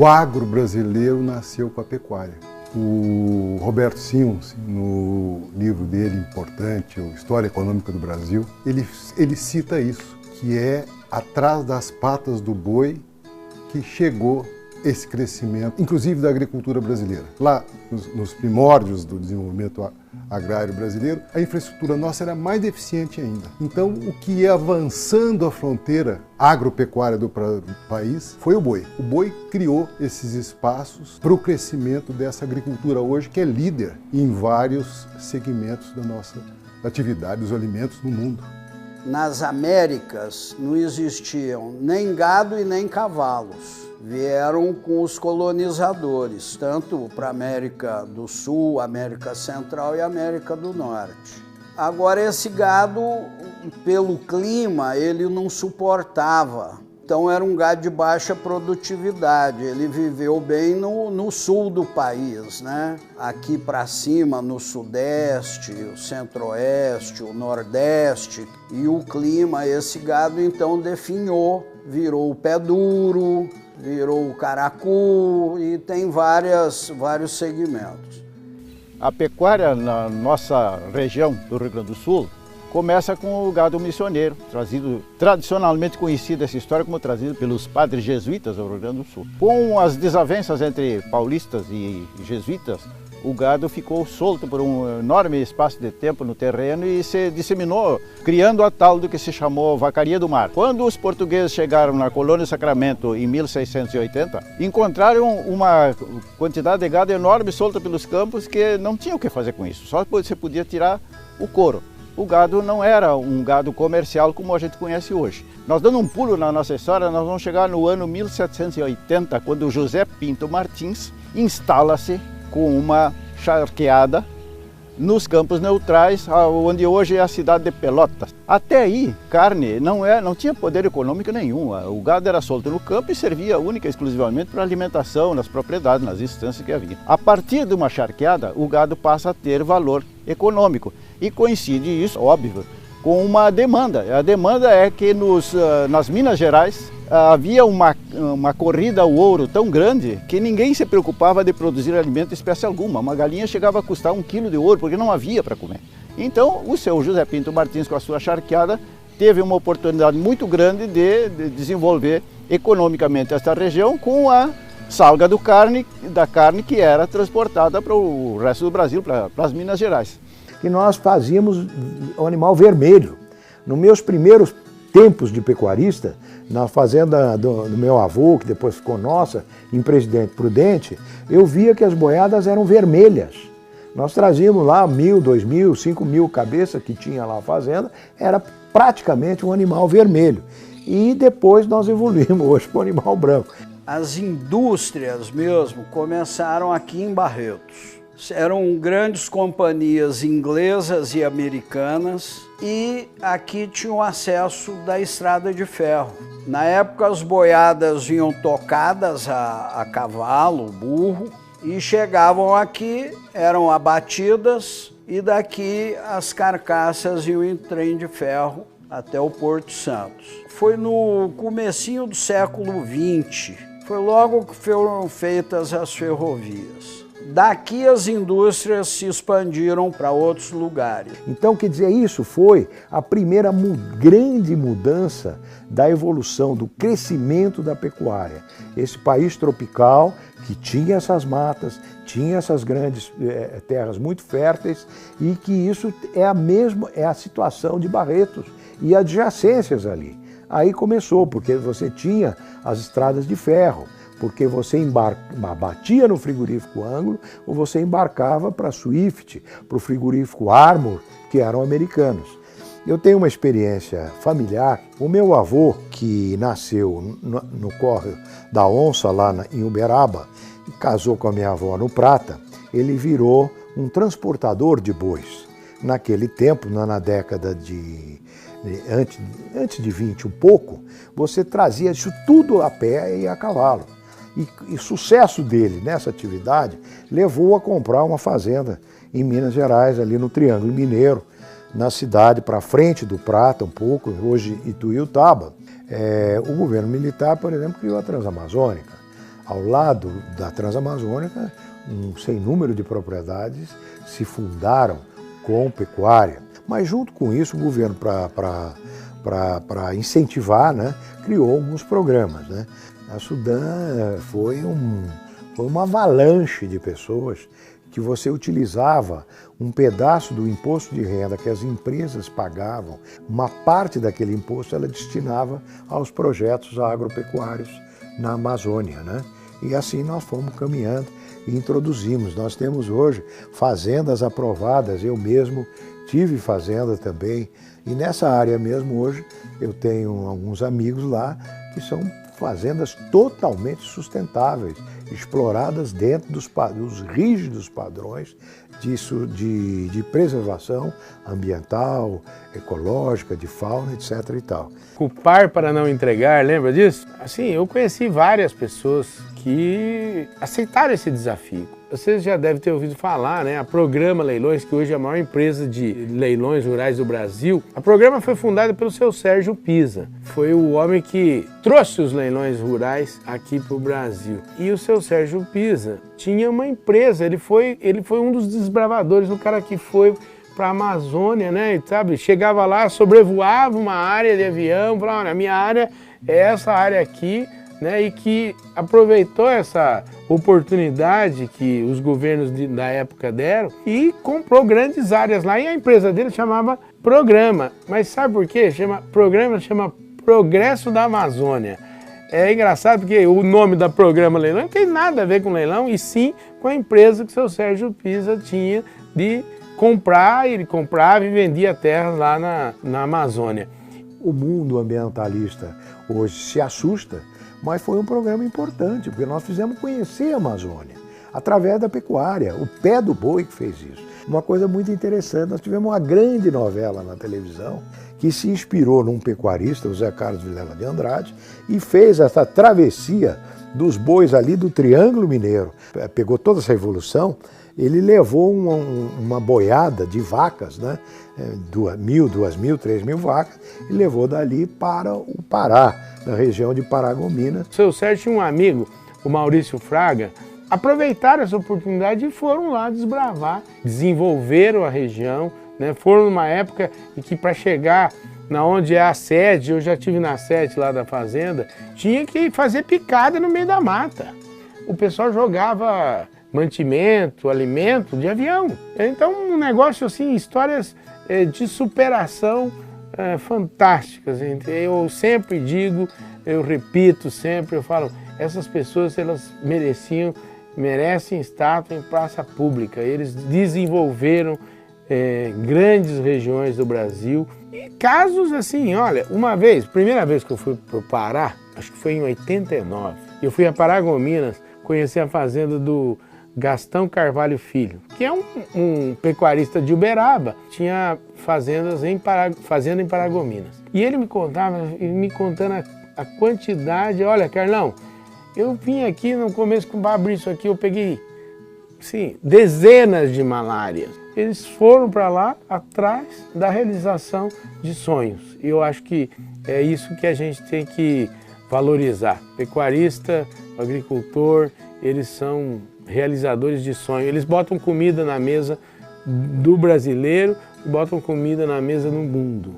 O agro brasileiro nasceu com a pecuária. O Roberto Simons, no livro dele importante, História Econômica do Brasil, ele cita isso, que é atrás das patas do boi que chegou esse crescimento, inclusive da agricultura brasileira. Lá, nos primórdios do desenvolvimento agrário brasileiro, a infraestrutura nossa era mais deficiente ainda. Então, o que ia avançando a fronteira agropecuária do país foi o boi. O boi criou esses espaços para o crescimento dessa agricultura hoje, que é líder em vários segmentos da nossa atividade, dos alimentos no mundo. Nas Américas não existiam nem gado e nem cavalos. Vieram com os colonizadores, tanto para a América do Sul, América Central e América do Norte. Agora, esse gado, pelo clima, ele não suportava. Então, era um gado de baixa produtividade. Ele viveu bem no sul do país, né? Aqui para cima, no sudeste, o centro-oeste, o nordeste. E o clima, esse gado, então, definhou, virou o pé duro, virou o caracu e tem vários segmentos. A pecuária na nossa região do Rio Grande do Sul começa com o gado missioneiro, tradicionalmente conhecida essa história como trazido pelos padres jesuítas do Rio Grande do Sul. Com as desavenças entre paulistas e jesuítas, o gado ficou solto por um enorme espaço de tempo no terreno e se disseminou, criando a tal do que se chamou vacaria do mar. Quando os portugueses chegaram na colônia Sacramento em 1680, encontraram uma quantidade de gado enorme solta pelos campos que não tinha o que fazer com isso, só você podia tirar o couro. O gado não era um gado comercial como a gente conhece hoje. Nós dando um pulo na nossa história, nós vamos chegar no ano 1780, quando José Pinto Martins instala-se com uma charqueada nos campos neutrais, onde hoje é a cidade de Pelotas. Até aí, carne não tinha poder econômico nenhum. O gado era solto no campo e servia única e exclusivamente para alimentação nas propriedades, nas instâncias que havia. A partir de uma charqueada, o gado passa a ter valor econômico. E coincide isso, óbvio, com uma demanda. A demanda é que nas Minas Gerais havia uma corrida ao ouro tão grande que ninguém se preocupava de produzir alimento de espécie alguma. Uma galinha chegava a custar 1 quilo de ouro porque não havia para comer. Então o seu José Pinto Martins, com a sua charqueada, teve uma oportunidade muito grande de desenvolver economicamente esta região com a salga da carne que era transportada para o resto do Brasil, para as Minas Gerais. Que nós fazíamos o animal vermelho. Nos meus primeiros tempos de pecuarista, na fazenda do meu avô, que depois ficou nossa, em Presidente Prudente, eu via que as boiadas eram vermelhas. Nós trazíamos lá 1.000, 2.000, 5.000 cabeças que tinha lá a fazenda, era praticamente um animal vermelho. E depois nós evoluímos hoje para o animal branco. As indústrias mesmo começaram aqui em Barretos. Eram grandes companhias inglesas e americanas e aqui tinham acesso da estrada de ferro. Na época as boiadas vinham tocadas a cavalo, burro, e chegavam aqui, eram abatidas e daqui as carcaças iam em trem de ferro até o Porto Santos. Foi no comecinho do século XX, foi logo que foram feitas as ferrovias. Daqui as indústrias se expandiram para outros lugares. Então, quer dizer, isso foi a primeira grande mudança da evolução, do crescimento da pecuária. Esse país tropical que tinha essas matas, tinha essas grandes terras muito férteis e que isso é a situação de Barretos e adjacências ali. Aí começou, porque você tinha as estradas de ferro, porque você batia no frigorífico Anglo ou você embarcava para a Swift, para o frigorífico Armour, que eram americanos. Eu tenho uma experiência familiar. O meu avô, que nasceu no córrego da Onça, lá em Uberaba, e casou com a minha avó no Prata, ele virou um transportador de bois. Naquele tempo, na década antes de 20, um pouco, você trazia isso tudo a pé e a cavalo. E o sucesso dele nessa atividade levou a comprar uma fazenda em Minas Gerais, ali no Triângulo Mineiro, na cidade para frente do Prata, um pouco, hoje Ituiutaba. O governo militar, por exemplo, criou a Transamazônica. Ao lado da Transamazônica, um sem número de propriedades se fundaram com pecuária. Mas junto com isso, o governo, para incentivar, né, criou alguns programas, né? A Sudã foi uma avalanche de pessoas que você utilizava um pedaço do imposto de renda que as empresas pagavam, uma parte daquele imposto ela destinava aos projetos agropecuários na Amazônia, né? E assim nós fomos caminhando e introduzimos. Nós temos hoje fazendas aprovadas, eu mesmo tive fazenda também, e nessa área mesmo hoje eu tenho alguns amigos lá que são fazendas totalmente sustentáveis, exploradas dentro dos rígidos padrões de preservação ambiental, ecológica, de fauna, etc. e tal. Culpar para não entregar, lembra disso? Assim, eu conheci várias pessoas que aceitaram esse desafio. Vocês já devem ter ouvido falar, né? A Programa Leilões, que hoje é a maior empresa de leilões rurais do Brasil. A Programa foi fundada pelo seu Sérgio Pisa. Foi o homem que trouxe os leilões rurais aqui para o Brasil. E o seu Sérgio Pisa tinha uma empresa, ele foi um dos desbravadores, o cara que foi para a Amazônia, né? E, sabe, chegava lá, sobrevoava uma área de avião, falava, olha, a minha área é essa área aqui, né, e que aproveitou essa oportunidade que os governos da época deram e comprou grandes áreas lá, e a empresa dele chamava Programa. Mas sabe por quê? Programa chama Progresso da Amazônia. É engraçado porque o nome da Programa Leilão não tem nada a ver com leilão, e sim com a empresa que o seu Sérgio Pisa tinha de comprar, ele comprava e vendia terras lá na Amazônia. O mundo ambientalista hoje se assusta, mas foi um programa importante, porque nós fizemos conhecer a Amazônia através da pecuária, o Pé do Boi que fez isso. Uma coisa muito interessante, nós tivemos uma grande novela na televisão que se inspirou num pecuarista, o Zé Carlos Vilela de Andrade, e fez essa travessia dos bois ali do Triângulo Mineiro. Pegou toda essa evolução, ele levou uma boiada de vacas, né? 1.000, 2.000, 3.000 vacas, e levou dali para o Pará, na região de Paragominas. O seu Sérgio tinha um amigo, o Maurício Fraga, aproveitaram essa oportunidade e foram lá desbravar, desenvolveram a região, né? Foram numa época em que para chegar na onde é a sede, eu já estive na sede lá da fazenda, tinha que fazer picada no meio da mata. O pessoal jogava mantimento, alimento de avião. Então um negócio assim, histórias de superação fantásticas. Eu sempre digo, eu repito sempre, eu falo, essas pessoas elas merecem estátua em praça pública. Eles desenvolveram grandes regiões do Brasil. E casos assim, olha, primeira vez que eu fui para o Pará, acho que foi em 89, eu fui a Paragominas conhecer a fazenda do Gastão Carvalho Filho, que é um pecuarista de Uberaba, tinha fazenda em Paragominas. E ele me contando a quantidade, olha, Carlão, eu vim aqui no começo com abrir isso aqui, eu peguei, sim, dezenas de malárias. Eles foram para lá atrás da realização de sonhos. E eu acho que é isso que a gente tem que valorizar. Pecuarista, agricultor, eles são realizadores de sonhos. Eles botam comida na mesa do brasileiro e botam comida na mesa do mundo.